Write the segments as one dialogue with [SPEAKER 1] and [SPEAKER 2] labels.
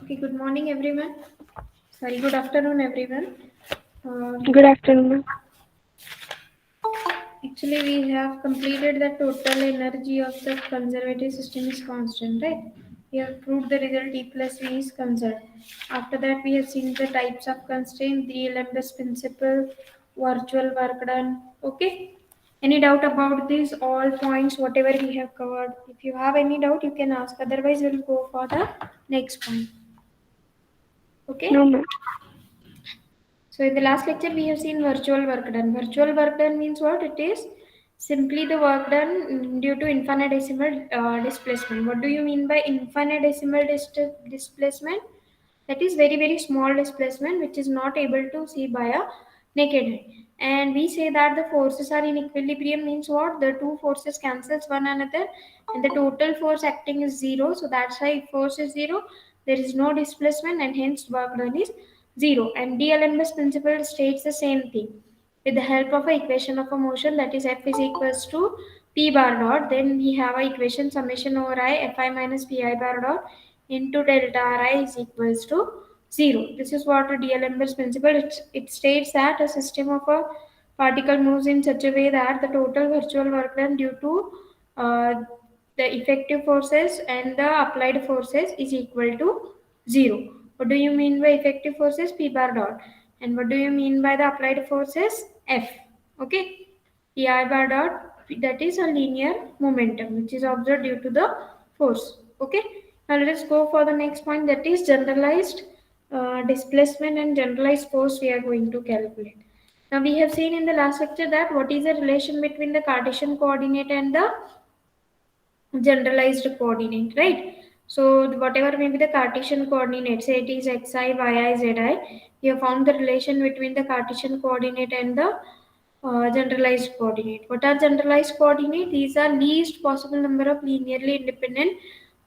[SPEAKER 1] Okay, good morning, everyone. Sorry, good afternoon, everyone.
[SPEAKER 2] Good afternoon.
[SPEAKER 1] Actually, we have completed the total energy of the conservative system is constant, right? We have proved the result E plus V is conserved. After that, we have seen the types of constraint, the LMS principle, virtual work done. Okay. Any doubt about these all points, whatever we have covered? If you have any doubt, you can ask. Otherwise, we'll go for the next point.
[SPEAKER 2] No,
[SPEAKER 1] Okay.
[SPEAKER 2] ma'am.
[SPEAKER 1] So in the last lecture we have seen virtual work done. Virtual work done means what? It is simply the work done due to infinitesimal displacement. What do you mean by infinitesimal displacement? That is very small displacement which is not able to see by a naked eye. And we say that the forces are in equilibrium means what? The two forces cancels one another and the total force acting is zero. So that's why if force is zero, there is no displacement and hence work done is zero. And DLMS principle states the same thing. With the help of a equation of a motion that is F is equals to P bar dot, then we have a equation summation over I Fi minus Pi bar dot into delta Ri is equals to 0. This is what a DLMS principle. It states that a system of a particle moves in such a way that the total virtual work done due to uh, the effective forces and the applied forces is equal to 0. What do you mean by effective forces? P bar dot. And what do you mean by the applied forces? F. Okay. Pi bar dot, that is a linear momentum which is observed due to the force. Okay. Now let us go for the next point, that is generalized displacement and generalized force we are going to calculate. Now we have seen in the last lecture that what is the relation between the Cartesian coordinate and the generalized coordinate, right? So whatever may be the Cartesian coordinate, say it is xi, yi, zi, we have found the relation between the Cartesian coordinate and the generalized coordinate. What are generalized coordinate? These are least possible number of linearly independent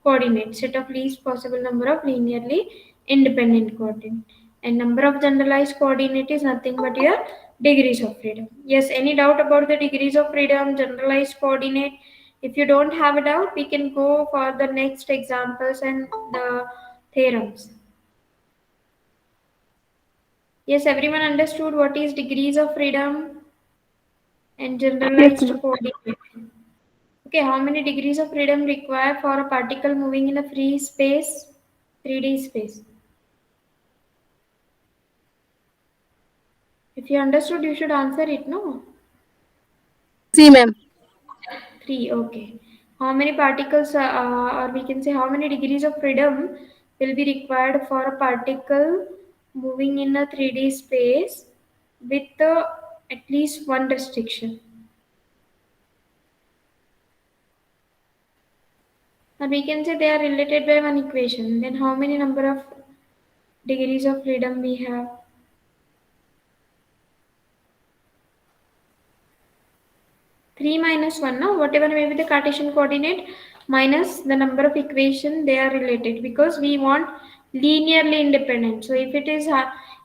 [SPEAKER 1] coordinates, set of least possible number of linearly independent coordinates. And number of generalized coordinate is nothing but your degrees of freedom. Yes, any doubt about the degrees of freedom, generalized coordinate? If you don't have a doubt, we can go for the next examples and the theorems. Yes, everyone understood what is degrees of freedom and
[SPEAKER 2] Yes,
[SPEAKER 1] generalized
[SPEAKER 2] ma'am.
[SPEAKER 1] coordinate. Okay, how many degrees of freedom required for a particle moving in a free space, 3D space? If you understood, you should answer it, no?
[SPEAKER 2] See, ma'am.
[SPEAKER 1] 3, okay. How many particles, or we can say how many degrees of freedom will be required for a particle moving in a 3D space with at least one restriction? Or we can say they are related by one equation. Then how many number of degrees of freedom we have? 3 minus 1, no? Whatever may be the Cartesian coordinate minus the number of equation, they are related because we want linearly independent. So if it is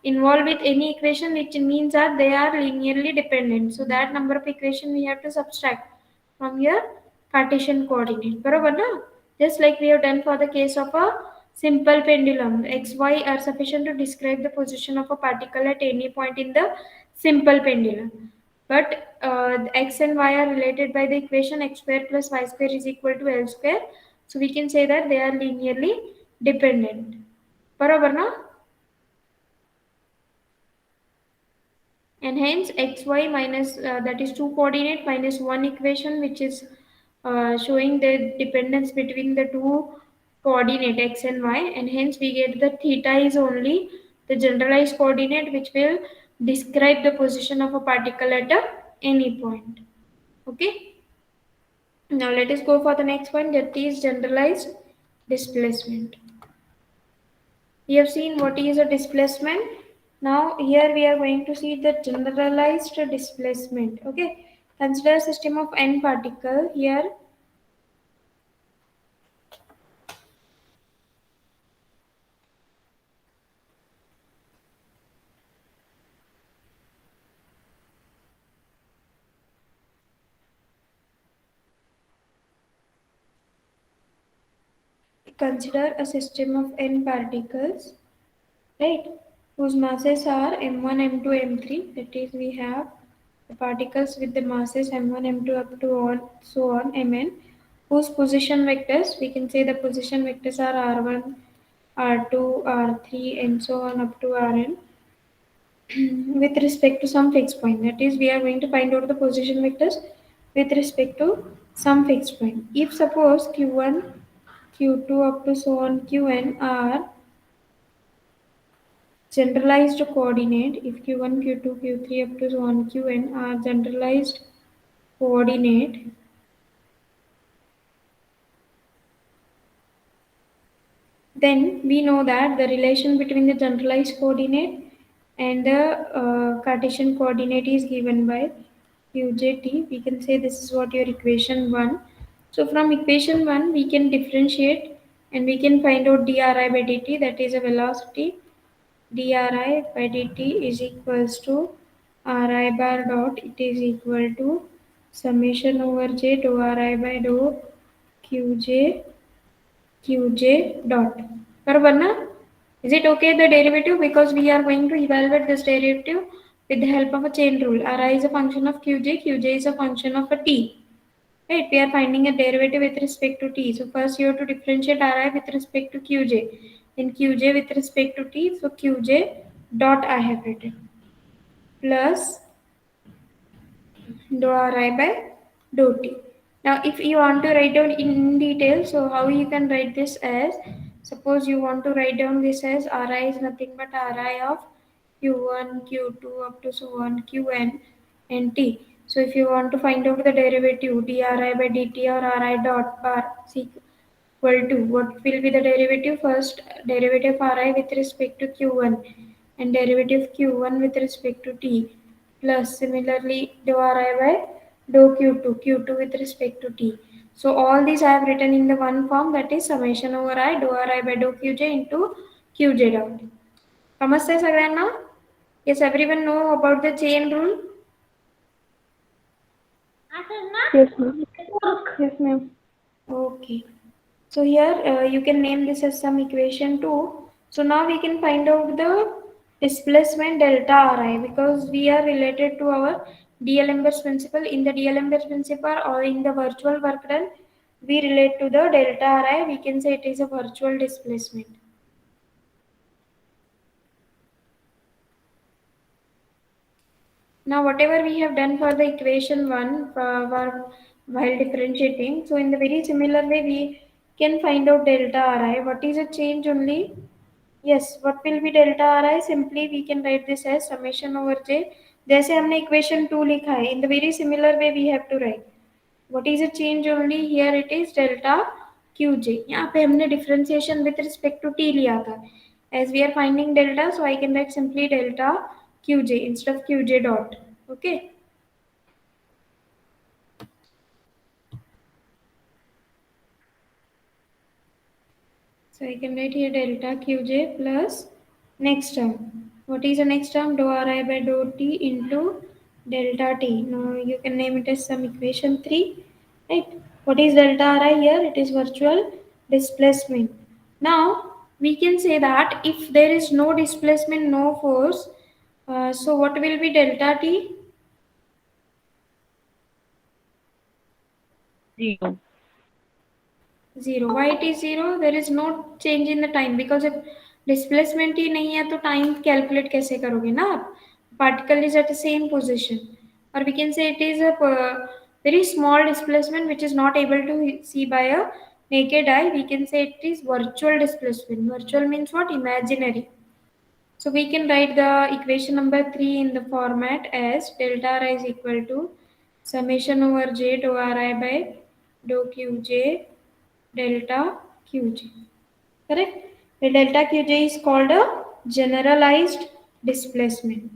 [SPEAKER 1] involved with any equation, it means that they are linearly dependent. So that number of equation we have to subtract from your Cartesian coordinate. Barabar, na? Just like we have done for the case of a simple pendulum. X, Y are sufficient to describe the position of a particle at any point in the simple pendulum. But x and y are related by the equation x square plus y square is equal to L square. So we can say that they are linearly dependent. Barabar, na? And hence xy minus that is two coordinate minus one equation which is showing the dependence between the two coordinate x and y, and hence we get the theta is only the generalized coordinate which will describe the position of a particle at any point. Okay. Now let us go for the next one, that is generalized displacement. We have seen what is a displacement. Now here we are going to see the generalized displacement. Okay. Consider a system of n particle. Here consider a system of n particles, right, whose masses are m1, m2, m3. That is, we have the particles with the masses m1, m2 up to on so on mn, whose position vectors, we can say the position vectors are r1, r2, r3, and so on up to rn with respect to some fixed point. That is, we are going to find out the position vectors with respect to some fixed point. If suppose q1, q2 up to so on qn are generalized coordinate, if q1, q2, q3 up to so on qn are generalized coordinate, then we know that the relation between the generalized coordinate and the Cartesian coordinate is given by UJT. We can say this is what your equation 1. So from equation 1 we can differentiate and we can find out dRi by dt, that is a velocity. dRi by dt is equals to Ri bar dot, it is equal to summation over j dou Ri by dou Qj dot. बरोबर ना? Is it okay the derivative? Because we are going to evaluate this derivative with the help of a chain rule. Ri is a function of qj, qj is a function of a t. Right? We are finding a derivative with respect to t. So first you have to differentiate Ri with respect to qj. Then qj with respect to t. So qj dot I have written plus dou Ri by dou t. Now, if you want to write down in detail, so how you can write this as, suppose you want to write down this as Ri is nothing but Ri of Q1, Q2 up to so on Qn and t. So if you want to find out the derivative dRi by dt or Ri dot bar is equal to, what will be the derivative? First, derivative of Ri with respect to Q1 and derivative of Q1 with respect to t, plus similarly dou Ri by dou Q2 with respect to t. So all these I have written in the one form, that is summation over I dou Ri by dou Qj into Qj dot. समजते सगळ्यांना? Yes, everyone know about the chain rule?
[SPEAKER 2] Yes, ma'am. Yes, ma'am.
[SPEAKER 1] Okay. So here you can name this as some equation 2. So now we can find out the displacement delta Ri, because we are related to our D'Alembert's principle. In the D'Alembert's principle or in the virtual work done, we relate to the delta Ri. We can say it is a virtual displacement. Now whatever we have done for the equation 1 while differentiating, so in the very similar way we can find out delta Ri. What is a change only? Yes, what will be delta Ri? Simply we can write this as summation over j. जैसे हमने equation 2 लिखा है, in the very similar way we have to write. What is a change only? Here it is delta Qj. यहाँ पे हमने differentiation with respect to t लिया था. As we are finding delta, so I can write simply delta Qj instead of Qj dot. Okay. So I can write here delta Qj plus next term. What is the next term? Dou Ri by dou t into delta t. Now you can name it as some equation 3. Right? What is delta Ri here? It is virtual displacement. Now we can say that if there is no displacement, no force, so what will be delta t?
[SPEAKER 3] 0.
[SPEAKER 1] 0. Why it is 0? There is no change in the time, because if displacement ही नहीं है तो time calculate कैसे करोगे ना आप? Particle is at the same position, or we can say it is a very small displacement which is not able to see by a naked eye. We can say it is virtual displacement. Virtual means what? Imaginary. So we can write the equation number 3 in the format as delta r is equal to summation over j dou ri by dou qj delta qj. Correct? The delta qj is called a generalized displacement.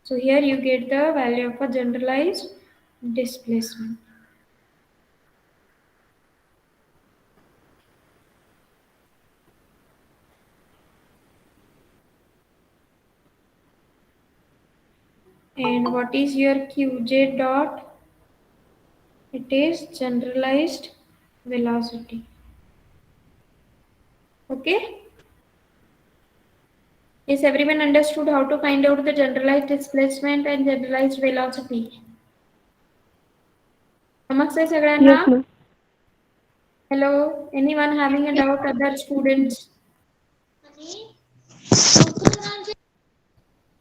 [SPEAKER 1] So here you get the value of a generalized displacement. And what is your qj dot? It is generalized velocity. Okay? Is everyone understood how to find out the generalized displacement and generalized velocity? Namaste Sagrana.
[SPEAKER 2] Yes, ma'am.
[SPEAKER 1] Hello. Anyone having a doubt? Other students?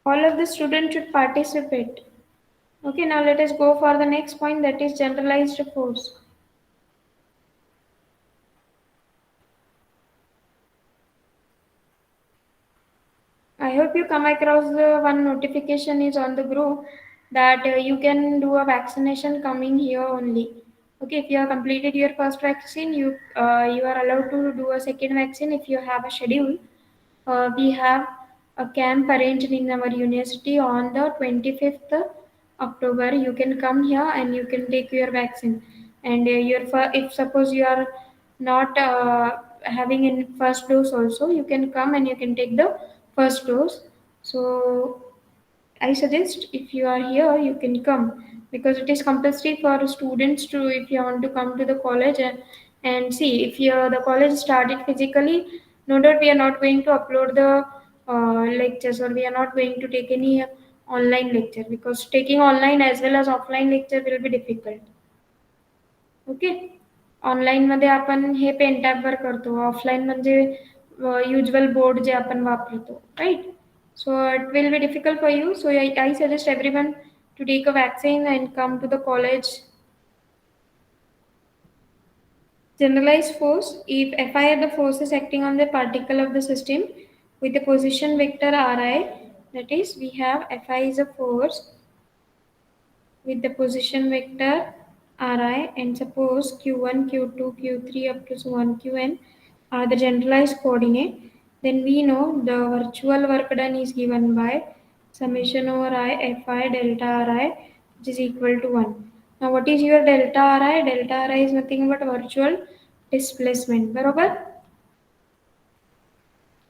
[SPEAKER 1] All of the students should participate. Okay, now let us go for the next point, that is generalized force. I hope you come across the one notification is on the group that you can do a vaccination coming here only. Okay, if you have completed your first vaccine, you are allowed to do a second vaccine if you have a schedule. We have a camp arranged in our university on the 25th October. You can come here and you can take your vaccine. And if suppose you are not having in first dose also, you can come and you can take the first dose. So I suggest if you are here, you can come because it is compulsory for students to, if you want to come to the college and see if the college started physically, no doubt we are not going to upload the lectures, or we are not going to take any online lecture, because taking online as well as offline lecture will be difficult. Okay. ऑनलाईनमध्ये आपण हे pen टॅबवर करतो, offline म्हणजे usual board जे आपण वापरतो, right. So it will be difficult for you. So I suggest everyone to take a vaccine and come to the college. Generalized force, if Fi are the forces acting on the particle of the system with the position vector Ri, that is we have Fi is a force with the position vector Ri, and suppose q1, q2, q3 up to so on qn are the generalized coordinate, then we know the virtual work done is given by summation over I Fi delta Ri, which is equal to 1. Now what is your delta Ri? Delta Ri is nothing but virtual displacement. Barobar?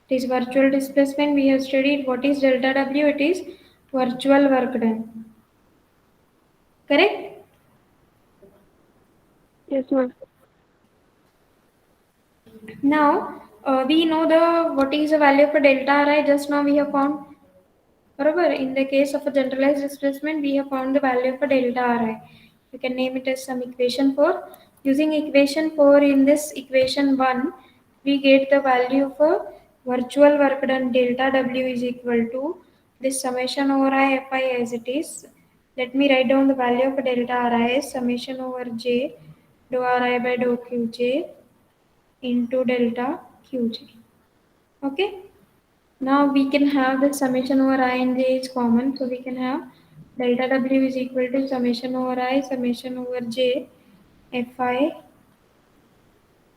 [SPEAKER 1] It is virtual displacement. We have studied what is delta W. It is virtual work done. Correct?
[SPEAKER 2] Yes, ma'am.
[SPEAKER 1] Now we know the what is the value for delta Ri. Just now we have found. However, in the case of a generalized displacement, we have found the value for delta Ri. You can name it as some equation 4. Using equation 4 in this equation 1, we get the value for virtual work done delta W is equal to this summation over I Fi as it is. Let me write down the value for delta Ri as summation over J dou Ri by dou Qj into delta Qj. Okay. Now we can have the summation over I and j is common, so we can have delta W is equal to summation over I summation over j Fi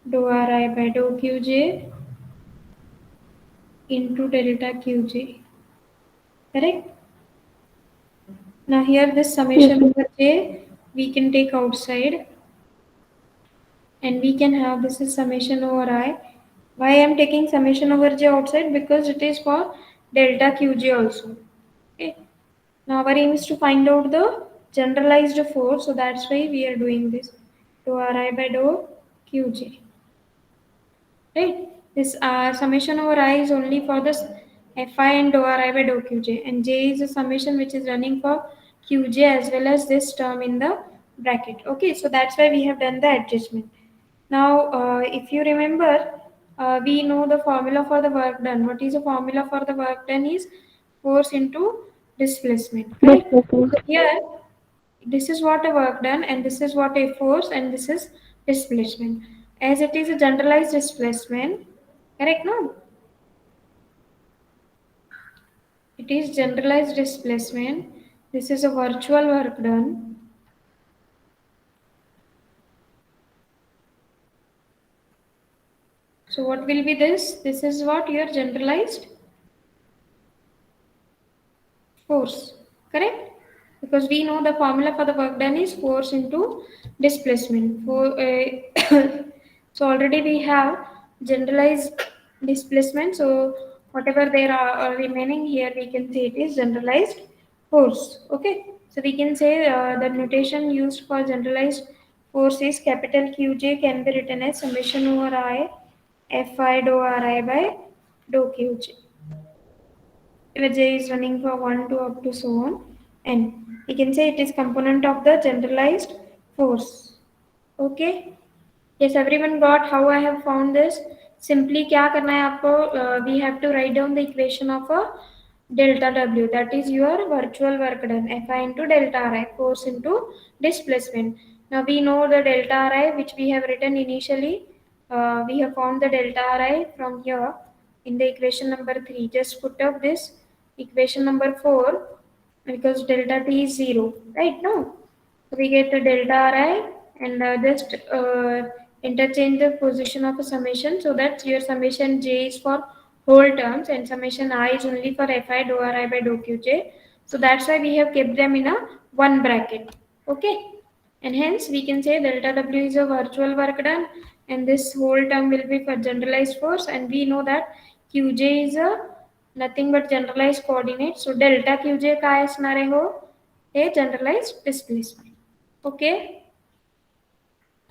[SPEAKER 1] dou Ri by dou Qj into delta Qj. Correct? Now here this
[SPEAKER 2] Yes,
[SPEAKER 1] summation
[SPEAKER 2] ma'am.
[SPEAKER 1] over j we can take outside, and we can have this is summation over I. Why I am taking summation over j outside? Because it is for delta Qj also. Okay. Now our aim is to find out the generalized force, so that's why we are doing this. Dou Ri by dou Qj. Right? This summation over I is only for this Fi and dou Ri by dou Qj, and J is a summation which is running for Qj as well as this term in the bracket. Okay, so that's why we have done the adjustment. Now, if you remember, we know the formula for the work done. What is the formula for the work done is force into displacement, correct?
[SPEAKER 2] Displacement.
[SPEAKER 1] So here, this is what a work done, and this is what a force, and this is displacement. As it is a generalized displacement, correct? No, it is generalized displacement. This is a virtual work done. So what will be this? This is what your generalized force, correct? Because we know the formula for the work done is force into displacement. So already we have generalized displacement. So whatever there are remaining here, we can say it is generalized force. Okay. So we can say the notation used for generalized force is capital Qj can be written as summation over I Fi dou Ri by dou Qj, where J is running for 1 to up to so on, and we can say it is component of the generalized force. Okay. Yes, everyone got how I have found this. Simply क्या करना है आपको? We have to write down the equation of a delta W. That is your virtual work done. Fi into delta Ri, force into displacement. Now we know the delta Ri which we have written initially. We have found the delta Ri from here in the equation number 3. Just put up this equation number 4 because delta T is 0. Right? No. So we get the delta Ri and just interchange the position of a summation so that your summation j is for whole terms and summation I is only for Fi dou Ri by dou Qj. So that's why we have kept them in a one bracket. Okay. And hence we can say delta W is a virtual work done and this whole term will be for generalized force, and we know that Qj is a nothing but generalized coordinate. So delta Qj काय असणार आहे हो? A generalized displacement. Okay.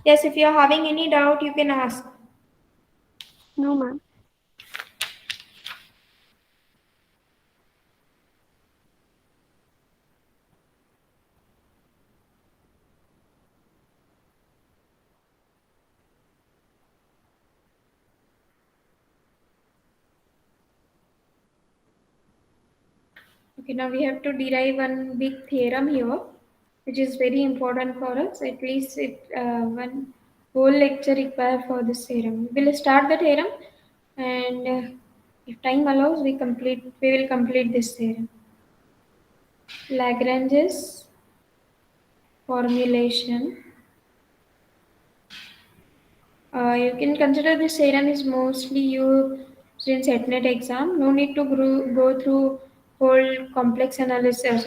[SPEAKER 1] Yes, if you are having any doubt, you can ask.
[SPEAKER 2] No, ma'am.
[SPEAKER 1] Okay, now we have to derive one big theorem here, which is very important for us. At least it one whole lecture required for this theorem. We will start the theorem, and if time allows, we will complete this theorem. Lagrange's formulation. You can consider this theorem is mostly used in SETNET exam. No need to go through whole complex analysis.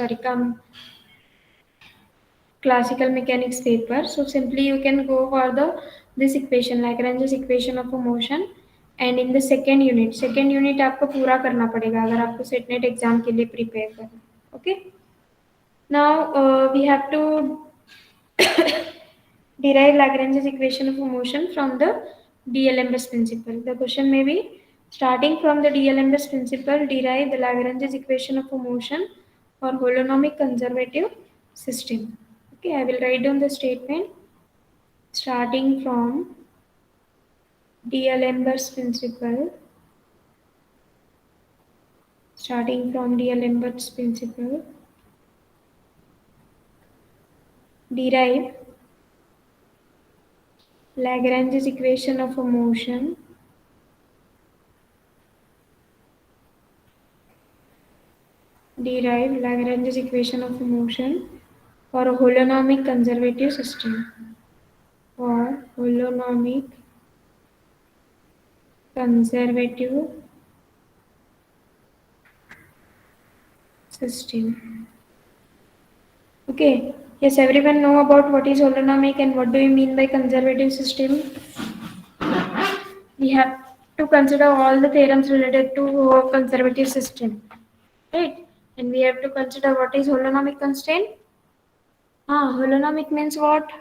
[SPEAKER 1] Classical mechanics paper. So simply you can go for the this equation, Lagrange's equation of a motion, and in the second unit आपको पूरा करना पड़ेगा अगर आपको SET NET exam के लिए prepare करना. Okay. Now we have to derive Lagrange's equation of a motion from the DLMS principle. The question may be, starting from the DLMS principle, derive the Lagrange's equation of a motion for holonomic conservative system. Okay, I will write down the statement. Starting from D'Alembert's principle, derive Lagrange's equation of a motion for a holonomic conservative system. For holonomic conservative system. Okay. Yes, everyone know about what is holonomic and what do you mean by conservative system? We have to consider all the theorems related to a conservative system, right? And we have to consider what is holonomic constraint. Holonomic means what?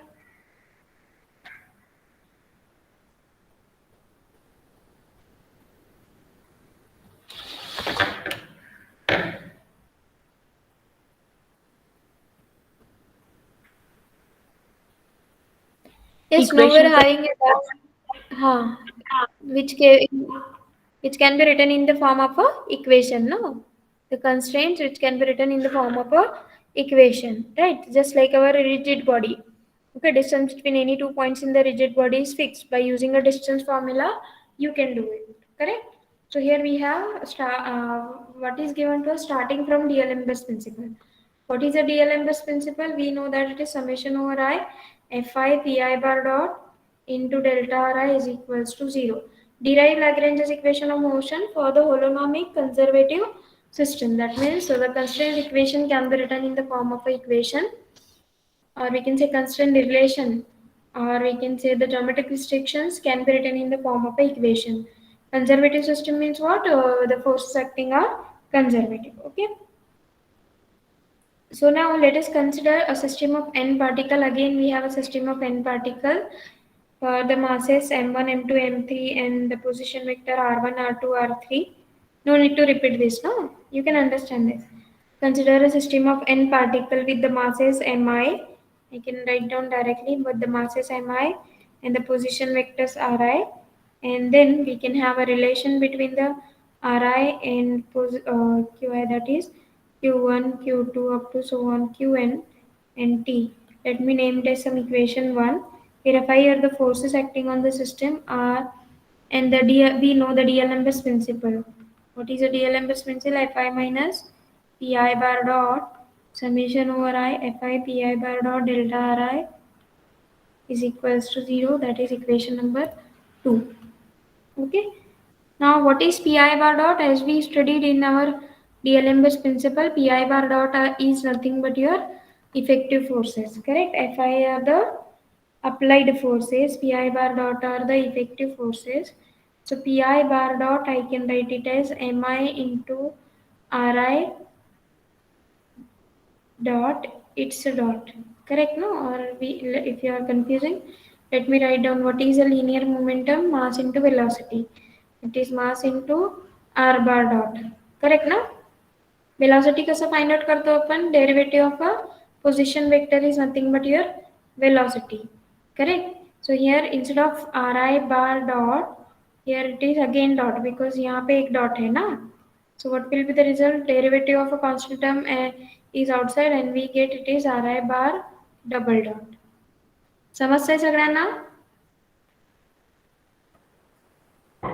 [SPEAKER 1] Yes, now we're having a doubt. Which can be written in the form of a equation, no? The constraints which can be written in the form of a equation, right? Just like our rigid body. Okay, distance between any 2 points in the rigid body is fixed. By using a distance formula, you can do it, correct? So here we have what is given to us starting from D'Alembert's principle. What is a D'Alembert's principle? We know that it is summation over I Fi Pi bar dot into delta Ri is equals to 0. Derive Lagrange's equation of motion for the holonomic conservative system. That means so the constraint equation can be written in the form of an equation, or we can say constraint relation, or we can say the geometric restrictions can be written in the form of an equation. Conservative system means what? The forces acting are conservative. Okay. So now let us consider a system of n particle. Again, we have a system of n particle. For the masses m1, m2, m3 and the position vector r1, r2, r3. No need to repeat this, no? You can understand this. Consider a system of n particle with the masses mi. I can write down directly, but the masses mi and the position vectors ri. And then we can have a relation between the ri and qi, that is q1, q2 up to so on qn and t. Let me name it as some equation 1. Verify here the forces acting on the system are, and we know the DLMS principle. What is the DLMS principle? Fi minus pi bar dot summation over I Fi pi bar dot delta Ri is equals to 0. That is equation number 2. Okay. Now what is pi bar dot? As we studied in our DLMS principle, pi bar dot is nothing but your effective forces. Correct? Fi are the applied forces, pi bar dot are the effective forces. So pi bar dot I can write it as mi into ri dot, it's a dot. Correct, no? Or if you are confusing, let me write down what is a linear momentum, mass into velocity. It is mass into r bar dot. Correct, no? Velocity कसं find out करतो आपण? Derivative of a position vector is nothing but your velocity. Correct? So here instead of ri bar dot, here it is again dot because यहाँ पे एक dot है ना. So what will be the result? Derivative of a constant term is outside and we get it is ri bar double dot. समजतंय सगळ्यांना?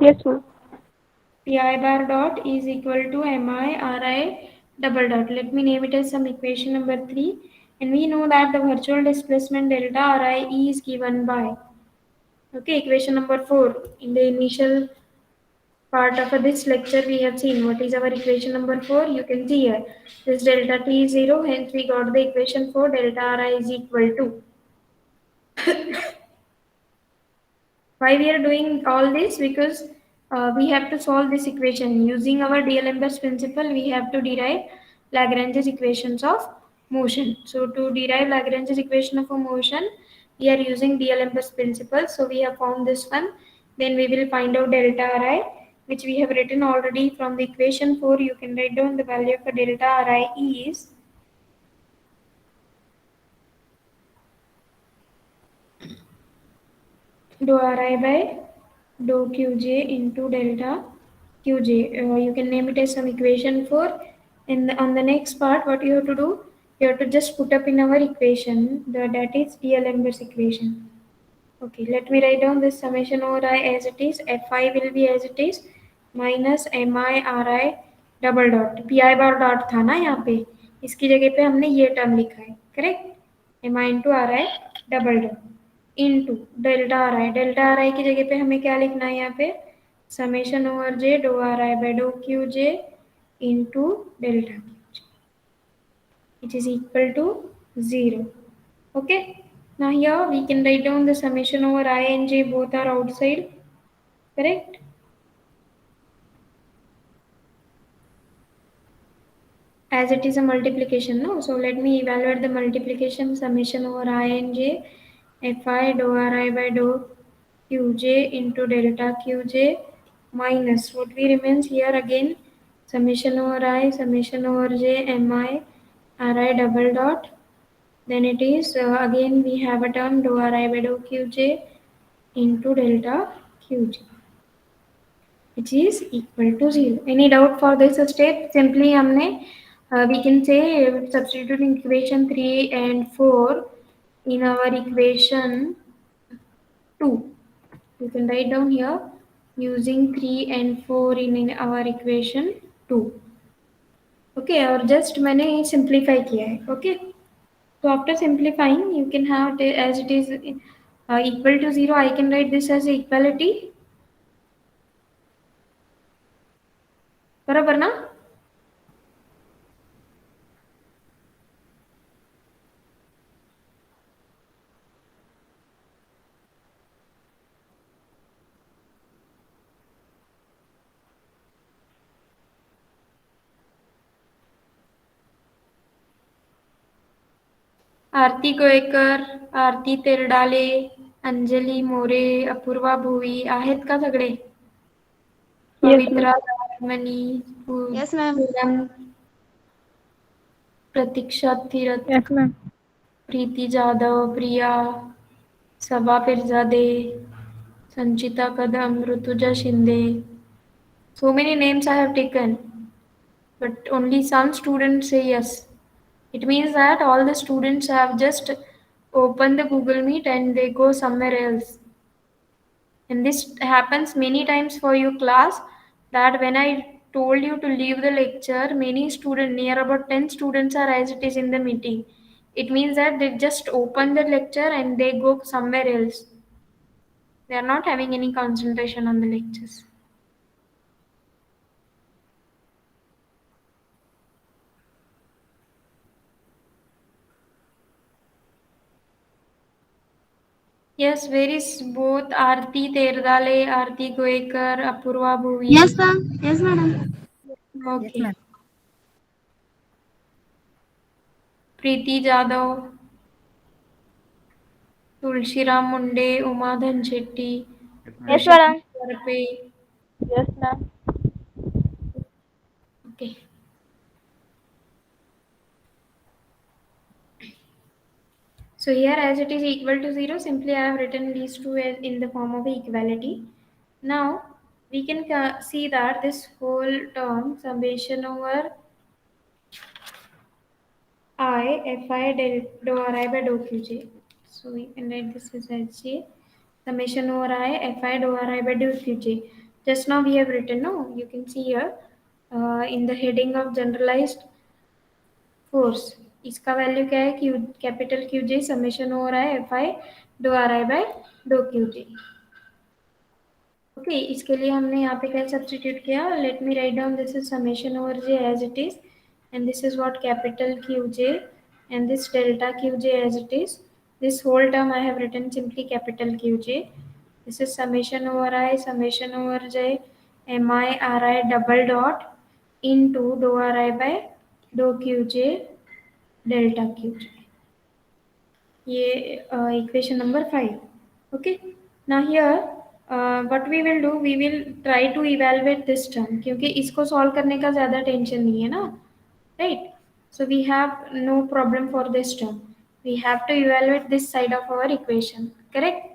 [SPEAKER 2] Yes, ma'am.
[SPEAKER 1] Pi bar dot is equal to mi ri double dot. Let me name it as some equation number 3. And we know that the virtual displacement delta ri is given by, okay, equation number 4. In the initial part of this lecture we have seen what is our equation number 4. You can see here this delta t is 0, hence we got the equation 4 delta ri is equal to. Why we are doing all this? Because we have to solve this equation using our DLMS principle. We have to derive Lagrange's equations of motion. So to derive Lagrange's equation of a motion, we are using DLMS principle. So we have found this one. Then we will find out delta Ri, which we have written already from the equation 4. You can write down the value of a delta Ri is dou Ri by dou Qj into delta Qj. You can name it as some equation 4. And on the next part, what you have to do, you have to just put up in our equation, that is DLMS equation. Okay, let me write down this summation over I as it is. Fi will be as it is minus mi ri double dot P I bar dot था ना यहाँ पे, इसकी जगह पे हमने ये term लिखा है. Correct? M I into R I double dot into delta R I. Delta R I की जगह पे हमें क्या लिखना है यहाँ पे? Summation over J do R I by do Q J into delta Q, which is equal to 0. Okay. Now here we can write down the summation over I and j, both are outside. Correct? As it is a multiplication, no? So let me evaluate the multiplication. Summation over I and j fi dou ri by dou qj into delta qj minus what we remains here again, summation over I, summation over j mi ri double dot. Then it is again we have a term dou ri by dou qj into delta qj, which is equal to 0. Any doubt for this step? Simply हमने we can say substituting equation 3 and 4 in our equation 2. You can write down here using 3 and 4 in our equation 2. Okay, और just मैंने simplify किया है. Okay, so after simplifying you can have it as it is equal to 0. I can write this as equality. बराबर ना? आरती गोयकर, आरती तेरडाले, अंजली मोरे, अपूर्वा भोई आहेत का सगळे?
[SPEAKER 2] Yes, ma'am.
[SPEAKER 1] Pavitra Rajmani,
[SPEAKER 3] Yes, ma'am.
[SPEAKER 1] Poonam, Pratiksha Tirath,
[SPEAKER 2] Yes, ma'am.
[SPEAKER 1] Preeti Jadhav, Priya, Saba Pirzade, Sanchita Kadam, Rutuja Shinde. So many names I have taken, but only some students say yes. It means that all the students have just opened the Google Meet and they go somewhere else. And this happens many times for your class, that when I told you to leave the lecture, many students, near about 10 students are as it is in the meeting. It means that they just open the lecture and they go somewhere else. They are not having any concentration on the lectures. Yes, where is both Aarti Terdale, Aarti Goekar, Apurva Bhuvi?
[SPEAKER 3] Yes, ma'am. Yes, madam.
[SPEAKER 1] Okay. Preeti Jadhav, Tulshiram Munde, Umadhan Shetty,
[SPEAKER 3] Yes,
[SPEAKER 1] Prashant
[SPEAKER 3] madam.
[SPEAKER 1] Karpe.
[SPEAKER 2] Yes, ma'am.
[SPEAKER 1] Okay. So here as it is equal to 0, simply I have written these two as in the form of equality. Now we can see that this whole term summation over I fi del dou ri by dou qj. So we can write this as HJ summation over I fi dou ri by dou qj. Just now we have written, no, you can see here in the heading of generalized force, इसका value क्या है? Q capital Q J summation हो रहा है F I do R I by do Q J. Okay, इसके लिए हमने यहाँ पे क्या सब्सटीट्यूट किया? Let me write down this is summation over J as it is and this is what capital Q J and this delta Q J as it is. This whole term I have written simply capital Q J. This is summation over J M I R I double dot into do R I by do Q J delta qj. ये equation number 5. Okay, now here what we will do, we will try to evaluate this term क्योंकि इसको solve करने का ज़्यादा tension नहीं है ना, right? So we have no problem for this term. We have to evaluate this side of our equation, correct?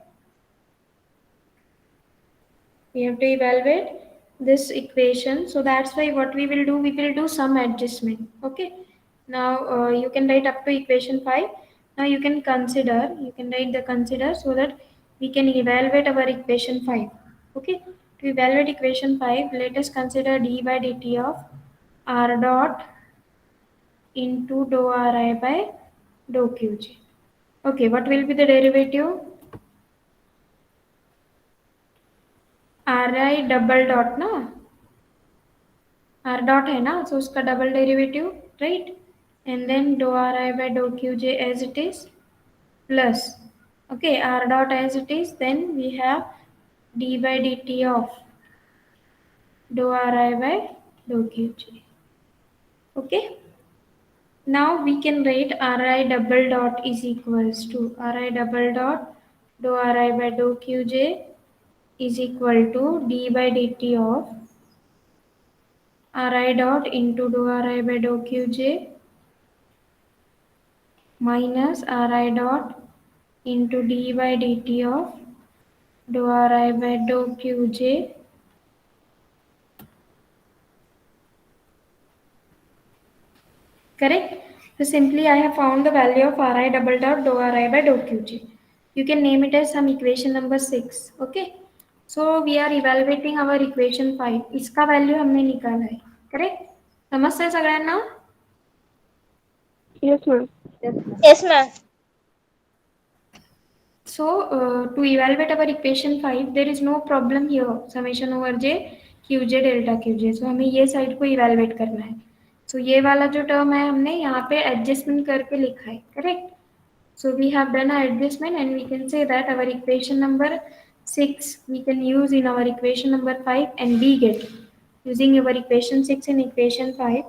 [SPEAKER 1] We have to evaluate this equation, so that's why what we will do, we will do some adjustment. Okay, now you can write up to equation 5. Now you can consider, you can write the consider so that we can evaluate our equation 5. Okay, to evaluate equation 5, let us consider d by dt of r dot into dou ri by dou qj. Okay, what will be the derivative? ri double dot ना, r dot है ना, so उसका double derivative, right? And then do R I by do Q J as it is plus, okay, r dot as it is, then we have d by dt of dou ri by dou qj. Okay, now we can write ri double dot is equals to ri double dot dou ri by dou qj is equal to d by dt of ri dot into dou ri by dou qj minus ri dot into d by dt of dou ri by dou qj correct. So simply I have found the value of ri double dot dou ri by dou qj. You can name it as some equation number 6. Okay, so we are evaluating our equation 5. इसका value हमने निकाला है, correct? समझते सगळ्यांना?
[SPEAKER 2] Yes, ma'am.
[SPEAKER 3] Yes, ma'am.
[SPEAKER 1] So to evaluate our equation 5, there is no problem here. Summation over j qj delta qj. So हमें ये side को evaluate करना है. So ये वाला जो term है हमने यहाँ पे adjustment करके लिखा है, correct? So we have done our adjustment and we can say that our equation number 6 we can use in our equation number 5 and we get, using our equation 6 and equation 5,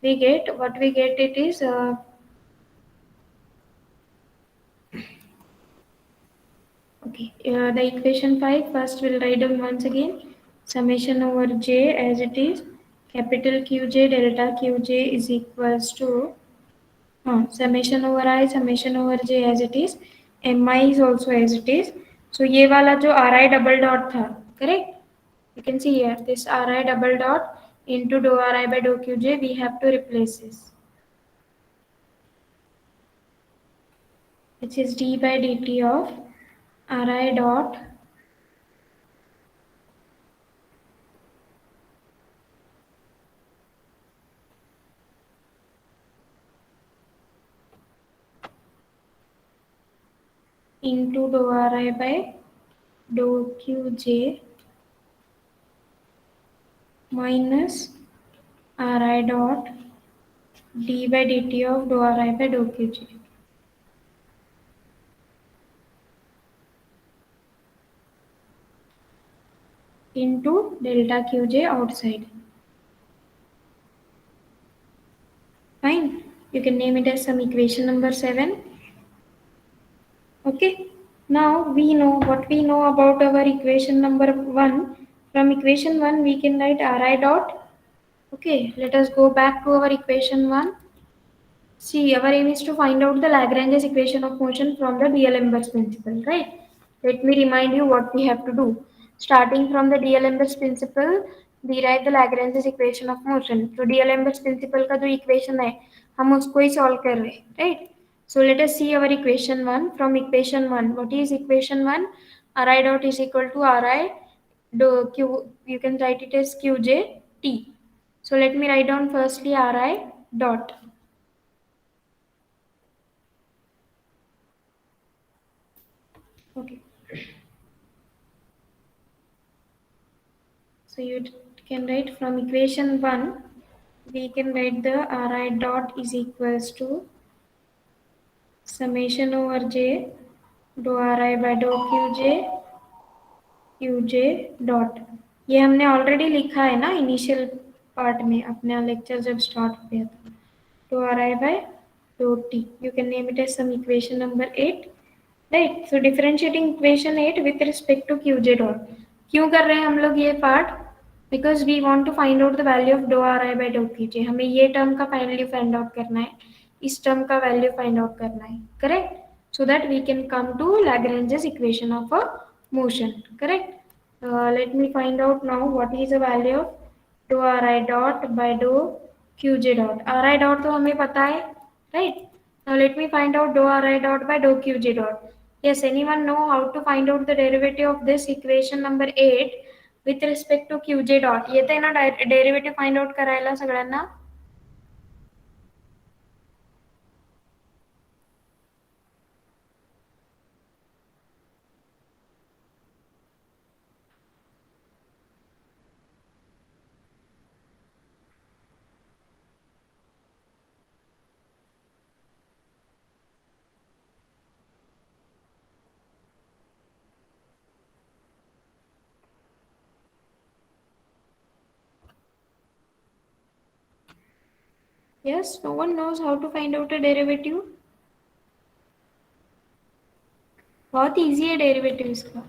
[SPEAKER 1] we get what we get, it is uh, Okay, the equation 5, first we'll write down once again summation over j as it is. Capital Qj delta Qj is equals to summation over I, summation over j as it is. Mi is also as it is. So ये वाला जो ri double dot था, correct? You can see here this ri double dot into dou ri by dou qj, we have to replace this, which is d by dt of ri dot into dou ri by dou qj minus ri dot d by dt of dou ri by dou qj. Into delta qj outside. Fine. You can name it as some equation number 7. Okay. Now we know what we know about our equation number 1. From equation 1 we can write ri dot. Okay. Let us go back to our equation 1. See, our aim is to find out the Lagrange's equation of motion from the D'Alembert's principle, right? Let me remind you what we have to do. Starting from the D'Alembert's principle, derive the Lagrange's equation of motion. तो D'Alembert's principle का जो equation है, हम उसको ही solve कर रहे हैं, right? So let us see our equation 1. From equation 1, what is equation 1? Ri dot is equal to Ri do Q. You can write it as Qj T. So let me write down firstly Ri dot. Okay. So you can write from equation 1, we can write the Ri dot is equals to summation over j dou Ri by dou qj dot. ये हमने already लिखा है ना initial part में, अपना lecture जब start किया था. dou Ri by dou t. You can name it as some equation number 8. Right. So differentiating equation 8 with respect to qj dot. क्यों कर रहे हैं हम लोग ये part? Because we want to find out the value of dou ri by dou qj. हमें ये term का वैल्यू फाइंड आउट करना है, इस टर्म का वैल्यू फाइंड आउट करना है, correct? So that we can come to Lagrange's equation of a motion, correct? Let me find out now what is the value of dou ri dot by dou qj dot. Ri dot तो हमें पता है, right? Now let me find out dou ri dot by dou qj dot. Yes, anyone know how to find out the derivative of this equation number 8 with respect to qj dot? येते ना derivative find out करायला सगळ्यांना? Yes, no one knows how to find out a derivative. बहुत easy है derivative इसका.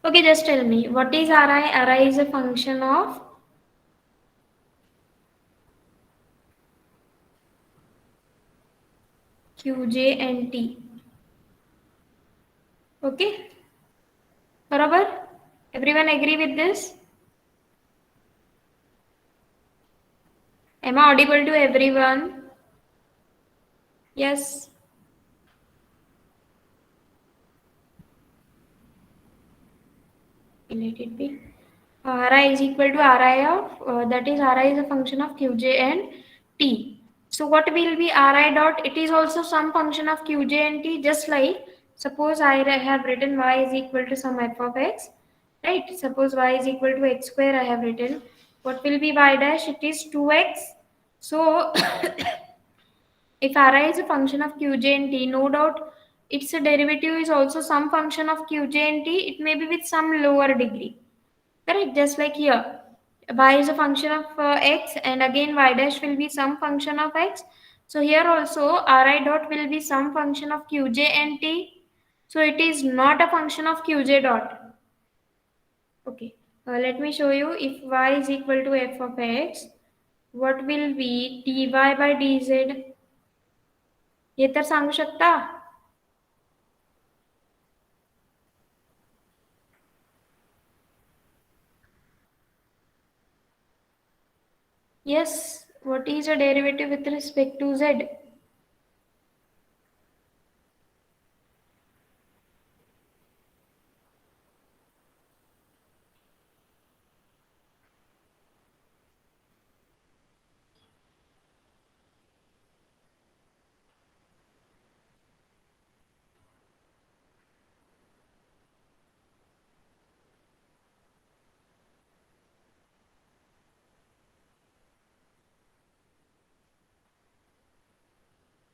[SPEAKER 1] Okay, just tell me what is ri? Ri is a function of qj and t. Okay, बराबर? Everyone agree with this? Am I audible to everyone? Yes. Let it be. Ri is equal to Ri of that is Ri is a function of qj and t. So what will be Ri dot? It is also some function of qj and t. Just like suppose I have written y is equal to some f of x, right? Suppose y is equal to x square. I have written. What will be y dash? It is 2x. So if Ri is a function of qj and t, no doubt its derivative is also some function of qj and t. It may be with some lower degree. Correct, just like here, y is a function of x and again y dash will be some function of x, So here also Ri dot will be some function of Qj and T. So it is not a function of Qj dot. Okay, let me show you. If y is equal to f of x, what will be dy by dz? हे तर सांगू शकता? Yes, what is a derivative with respect to z?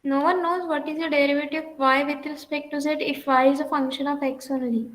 [SPEAKER 1] No one knows what is the derivative of y with respect to z if y is a function of x only.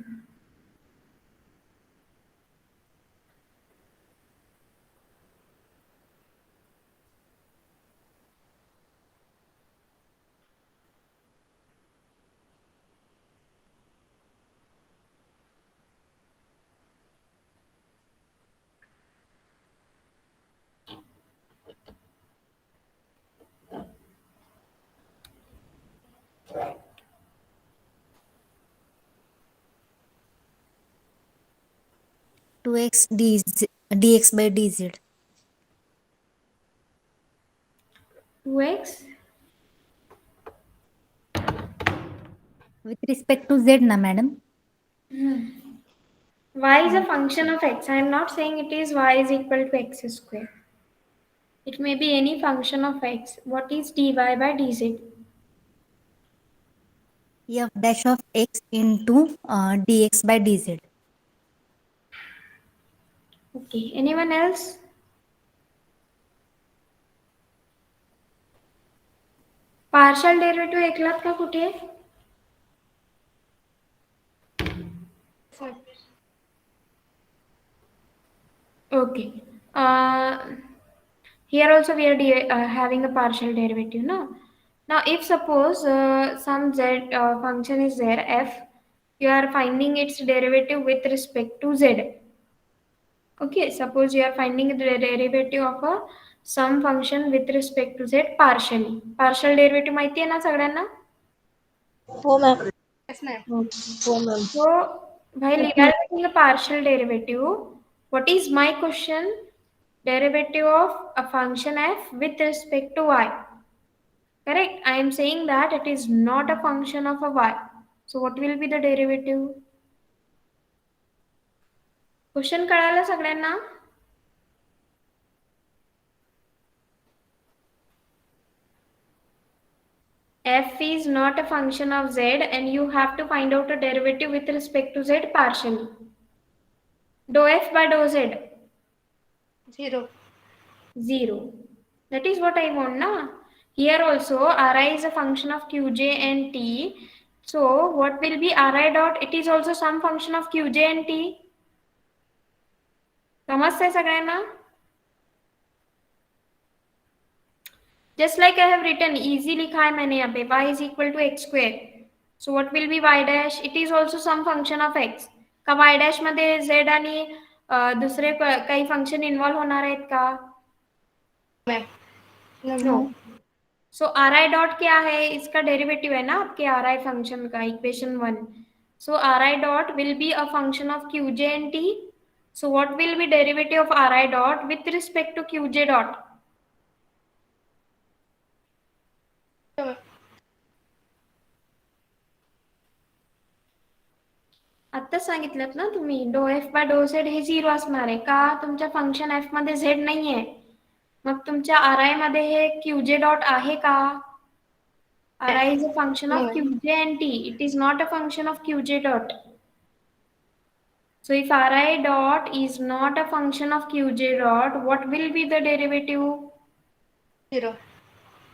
[SPEAKER 4] Two x dx by dz.
[SPEAKER 1] 2x
[SPEAKER 4] With respect to z, na madam?
[SPEAKER 1] y is a function of x. I am not saying it is y is equal to x square. It may be any function of x. What is dy by dz?
[SPEAKER 4] F dash of x into dx by dz.
[SPEAKER 1] Okay, anyone else? Partial derivative ऐकलात का कुठे? Okay. Here also we are having a partial derivative, no? Now, if suppose some z function is there, f, you are finding its derivative with respect to z. Okay, suppose you are finding the derivative of a some function with respect to z partially. Partial derivative माहिती आहे ना सगळ्यांना?
[SPEAKER 3] हो ma'am.
[SPEAKER 1] Okay. So, while evaluating a partial derivative, what is my question? Derivative of a function f with respect to y. Correct? I am saying that it is not a function of a y. So, what will be the derivative? Question कळालं सगळ्यांना? F is not a function of z and you have to find out a derivative with respect to z partially. Dou f by dou z.
[SPEAKER 3] 0.
[SPEAKER 1] 0. That is what I want, na? Here also Ri is a function of Qj and T. So what will be Ri dot? It is also some function of Qj and T. समजतंय सगळ्यांना? Just like I have written, easy लिखा है मैंने यहाँ पे y is equal to x square. So what will be y dash? It is also some function of x. का y dash मध्ये z आणि दुसरे काही फंक्शन इन्व्हॉल्व होणार आहेत का? No. So R I dot क्या है? इसका डेरिवेटिव है ना आपके आर आई फंक्शन का, equation 1. So R I dot will be a function of Q J and T. So what will be derivative of R I dot with respect to Q J dot? आत्ताच सांगितलं ना तुम्ही, do F by do Z हे 0 असणार आहे का? तुमच्या function F मध्ये झेड नाहीये. मग तुमच्या आर आय मध्ये हे क्यू जे डॉट आहे का? Ri is a function of Qj and T. It is not a function of Qj dot. So if Ri dot is not a function of Qj dot, what will be the derivative?
[SPEAKER 3] 0.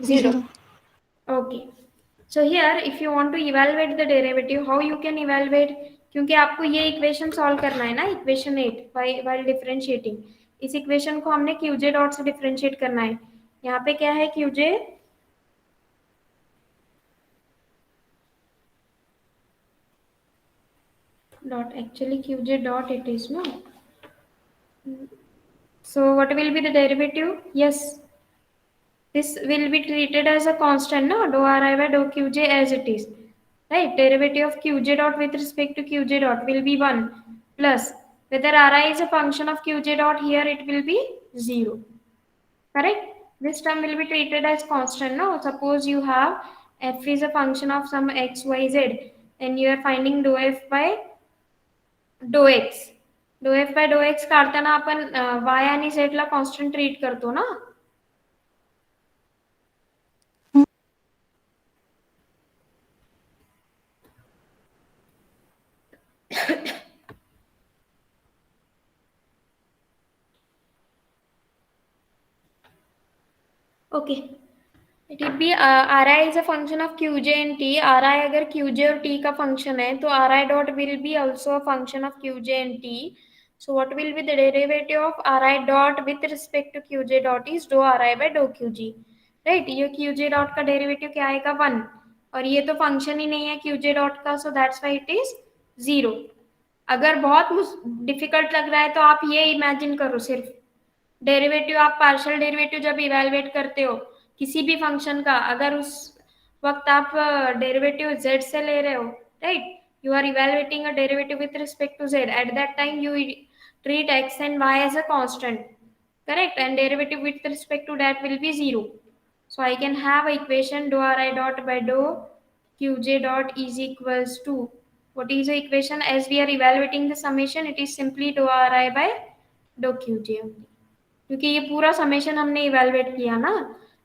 [SPEAKER 1] 0. Okay. So here if you want to evaluate the derivative, how you can evaluate? क्योंकि आपको ये equation solve करना है ना, equation 8 while differentiating. इस equation को हमने Qj dot से डिफरेंशिएट करना है. यहाँ पे क्या है Qj? dot. Actually, qj dot it is, no? So what will be the derivative? Yes, this will be treated as a constant, no? Dou ri by dou qj as it is. Right? Derivative of qj dot with respect to qj dot will be 1 plus whether ri is a function of qj dot, here it will be 0. Correct? This term will be treated as constant. No, suppose you have f is a function of some x, y, z, and you are finding dou f by dou x. dou f by dou x काढताना आपण y आणि z ला constant treat करतो ना. Okay, it will be R I is a function of Q J and T. R I अगर Q J और T का function है तो R I dot will be also a function of Q J and T. So what will be the derivative of R I dot with respect to Q J dot is do R I by do Q G. Right, ये Q J dot का derivative क्या आएगा 1, और ये तो function ही नहीं है Q J dot का, so that's why it is 0. अगर बहुत डिफिकल्ट लग रहा है तो आप ये इमेजिन करो, सिर्फ डेरिवेटिव, आप पार्शियल डेरिवेटिव जब इवेलुएट करते हो किसी भी फंक्शन का, अगर उस वक्त आप डेरिवेटिव z से ले रहे हो, right, you are evaluating a derivative with respect to z, at that time you treat x and y as a constant, correct, and derivative with respect to that will be 0. So I can have equation dou ri dot by dou qj dot is equals to, what is the equation? As we are evaluating the summation, it is simply dou ri by dou qj only, क्योंकि ये पूरा summation हमने evaluate किया ना.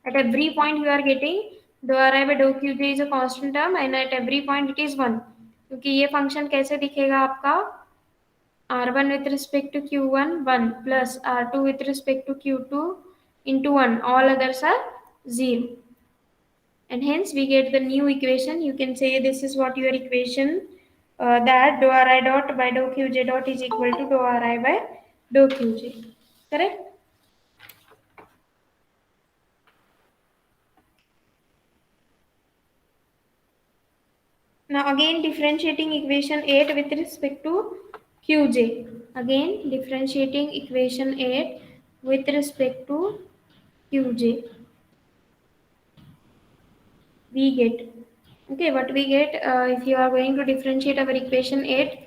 [SPEAKER 1] At every point you are getting do R I by do Q J is a constant term and at every point it is 1, क्योंकि ये function कैसे दिखेगा आपका, r1 with respect to q1 1 plus r2 with respect to q2 into 1, all others are 0, and hence we get the new equation. You can say this is what your equation, that dou ri dot by dou qj dot is equal to dou ri by dou qj, correct? Now again differentiating equation 8 with respect to qj. Again differentiating equation 8 with respect to qj. We get, okay, what we get if you are going to differentiate our equation 8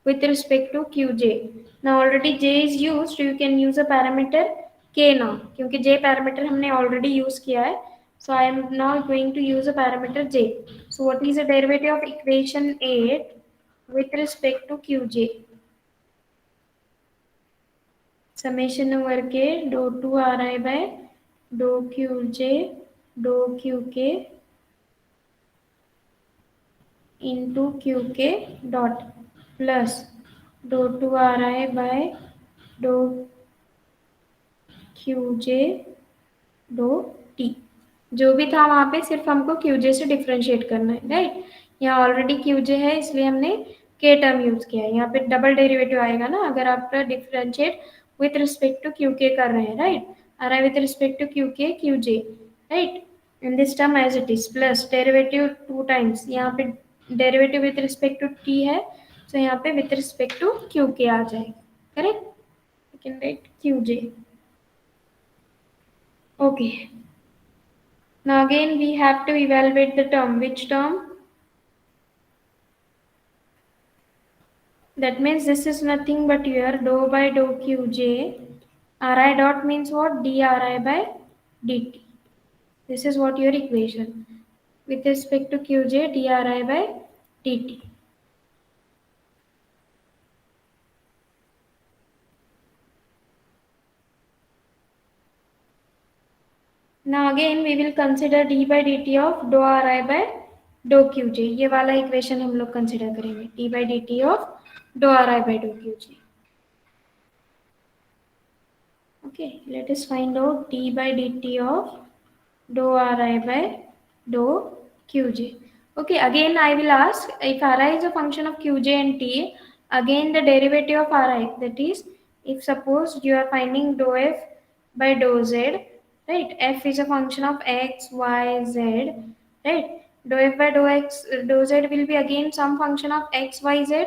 [SPEAKER 1] with respect to qj. Now already j is used, you can use a parameter k now, क्योंकि j parameter हमने already use किया है. So I am now going to use a parameter j. So what is the derivative of equation 8 with respect to qj? Summation over k dou 2 ri by dou qj dou qk into qk dot plus dou 2 ri by dou qj dou t. जो भी था वहां पे सिर्फ हमको qj से differentiate करना है, राइट. यहाँ ऑलरेडी qj है इसलिए हमने k टर्म यूज किया है. यहाँ पे डबल डेरिवेटिव आएगा ना अगर आप differentiate with respect to qk कर रहे हैं, right. R I with respect to qk qj, right, in this term as it is plus derivative 2 times, यहाँ पे derivative with respect to t है, तो यहाँ पे विथ रिस्पेक्ट टू qk आ जाएगा, correct. You can write qj. Okay. Now again we have to evaluate the term. Which term? That means this is nothing but your dou by dou qj. Ri dot means what? Dri by dt. This is what your equation. With respect to qj, dri by dt. Now again we will consider d by dt of dou ri by dou qj. ये वाला equation हम लोग consider करेंगे, d by dt of dou ri by dou qj. Okay, let us find out d by dt of dou ri by dou qj. Okay, again I will ask, if ri is a function of qj and t, again the derivative of ri, that is, if suppose you are finding dou f by dou z, right, f is a function of x, y, z, right, dou f by dou x, dou z will be again some function of x, y, z,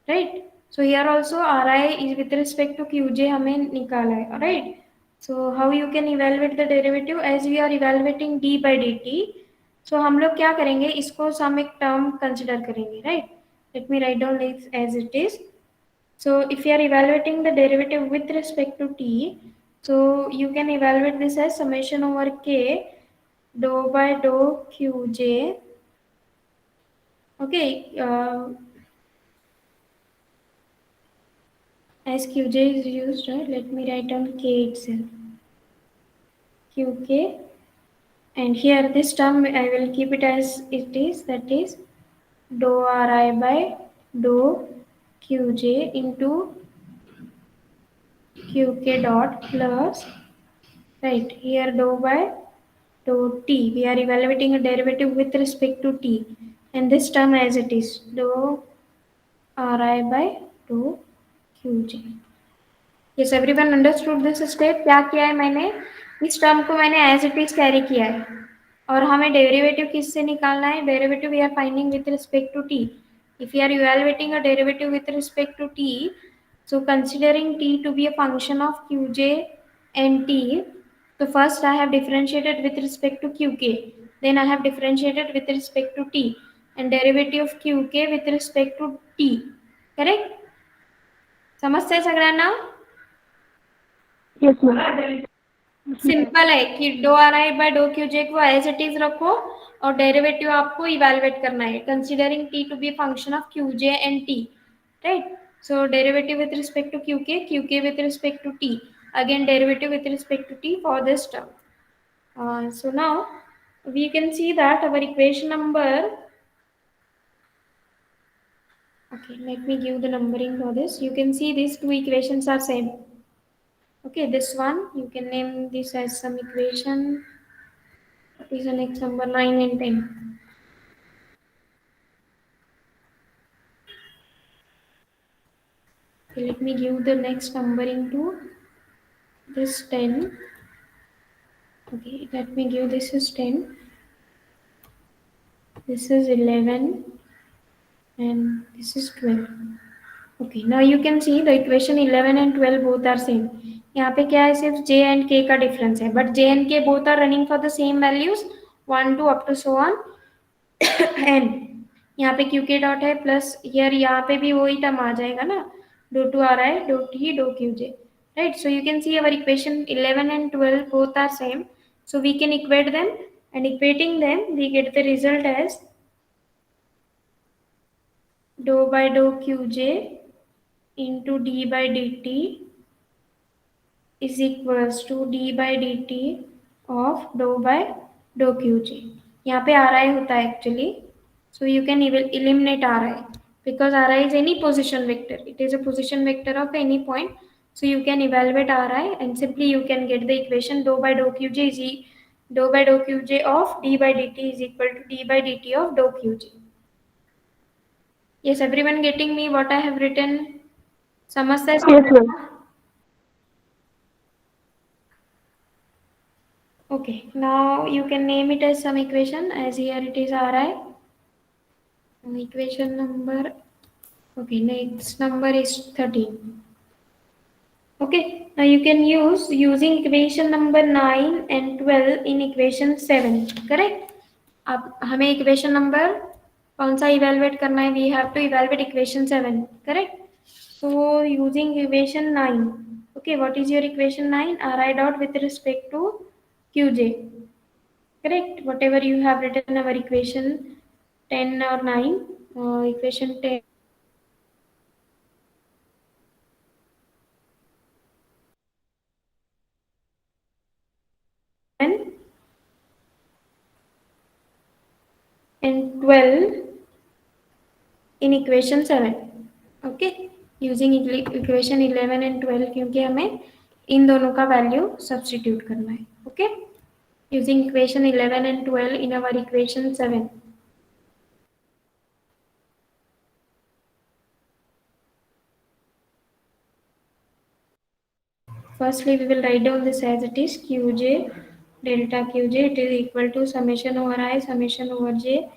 [SPEAKER 1] right? So here also Ri is with respect to Qj हमें निकाला है, right? So how you can evaluate the derivative? As we are evaluating d by dt, so हम लोग क्या करेंगे, इसको हम एक term consider करेंगे, right? Let me write down this as it is. So if you are evaluating the derivative with respect to t, so you can evaluate this as summation over k dou by dou qj. Okay, as qj is used, right? Let me write down k itself. Qk, and here this term I will keep it as it is, that is dou ri by dou qj into qk dot plus, right, here dou by dou t. We are evaluating a derivative with respect to t, and this term as it is dou ri by dou qj. Yes, everyone understood this step? क्या किया है मैंने, इस term को मैंने as it is carry किया है, और हमें डेरिवेटिव किससे निकालना है, derivative we are finding with respect to T. If you are evaluating a derivative with respect to T, so considering t to be a function of qj and t, so first I have differentiated with respect to qk, then I have differentiated with respect to t, and derivative of qk with respect to t. Correct? समजतंय सगळ्यांना?
[SPEAKER 2] Yes, ma'am.
[SPEAKER 1] Simple है कि do R I by do Q J को as it is रखो, और derivative आपको evaluate करना है considering T to be function of Q J and T, right? So derivative with respect to Q के with respect to T, again derivative with respect to T for this term. So now we can see that our equation number, okay, let me give the numbering for this. You can see these two equations are same. Okay, this one you can name this as some equation. What is the next number? 9 and 10. Okay, let me give the next numbering to this 10. Okay, let me give this is 10. This is 11 and this is 12. Okay, now you can see the equation 11 and 12 both are same. यहाँ पे क्या है, सिर्फ j and k का difference है, but j and k both are running for the same values 1 to up to so on. and यहाँ पे qk dot है प्लस हियर यहाँ पे भी वही टर्म आ जाएगा ना, डो टू आ रहा है, do t do qj, right? So you can see our equation 11 and 12 both are same, so we can equate them, and equating them we get the result as dou by dou qj into d by dt is equals to d by dt of dou by dou qj. यहाँ पे ri होता है actually, so you can eliminate ri because ri is any position vector. It is a position vector of any point, so you can evaluate ri and simply you can get the equation dou by dou qj is dou by dou qj of d by dt is equal to d by dt of dou qj. Yes, everyone getting me what I have written? समझता है?
[SPEAKER 2] Yes, ma'am.
[SPEAKER 1] Okay, now you can name it as some equation, as here it is ri. Equation number, okay, next number is 13. Okay, now you can use using equation number 9 and 12 in equation 7, correct? अब हमें equation number कौन सा evaluate करना है? We have to evaluate equation 7, correct? So using equation 9, okay, what is your equation 9? Ri dot with respect to qj, correct? Whatever you have written our equation 10 or 9, equation 10 and 12 in equation 7. Okay, using equation 11 and 12 क्योंकि हमें इन दोनों का value substitute करना है. Okay, using equation 11 and 12 in our equation 7. Firstly, we will write down this as it is qj delta qj, it is equal to summation over I summation over j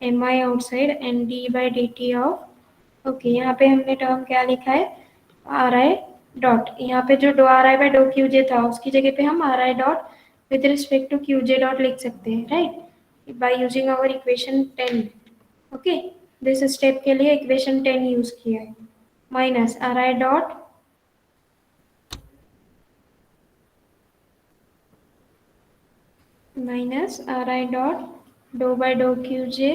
[SPEAKER 1] mi outside and d by dt of okay, यहाँ पे हमने term क्या लिखा है, are I dot, यहाँ पे जो do R I by do Q J था उसकी जगह पे हम R I dot with respect to Q J dot लिख सकते हैं, right, by using our equation 10। Okay, this step के लिए इक्वेशन 10 यूज किया है, minus R I dot minus Ri dot dou by dou Qj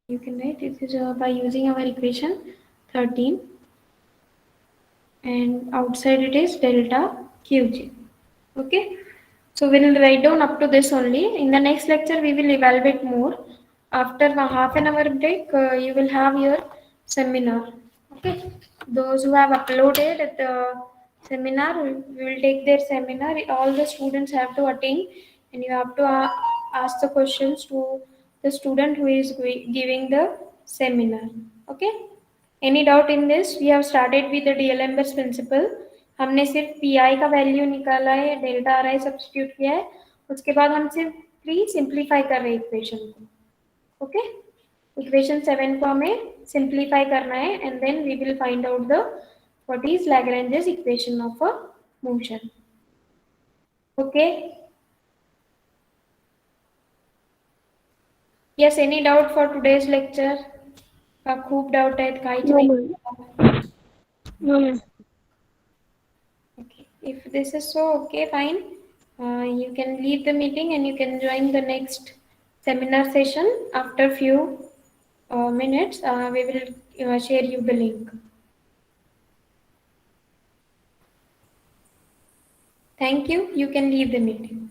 [SPEAKER 1] you can write this is by using our equation 13 and outside it is delta Qj. Okay, so we will write down up to this only. In the next lecture we will evaluate more. After a half an hour break you will have your seminar. Okay, those who have uploaded the seminar, we will take their seminar. All the students have to attend and you have to ask the questions to the student who is giving the seminar. Okay, any doubt in this? We have started with the DLMS principle. हमने सिर्फ P I का value निकाला है, delta R आई substitute किया है, उसके बाद हम सिर्फ प्री सिंप्लीफाई कर रहे हैं इक्वेशन को. ओके, इक्वेशन 7 को हमें सिंप्लीफाई करना है and then we will find out the what is Lagrange's equation of a motion. Okay, yes, any doubt for today's lecture? का खूप डाउट आहेत, काहीच
[SPEAKER 2] No,
[SPEAKER 1] नाही.
[SPEAKER 2] ma'am. No, ma'am.
[SPEAKER 1] Okay, if this is so, okay, fine. You can leave the meeting and you can join the next seminar session. After few minutes, we will share you the link. Thank you. You can leave the meeting.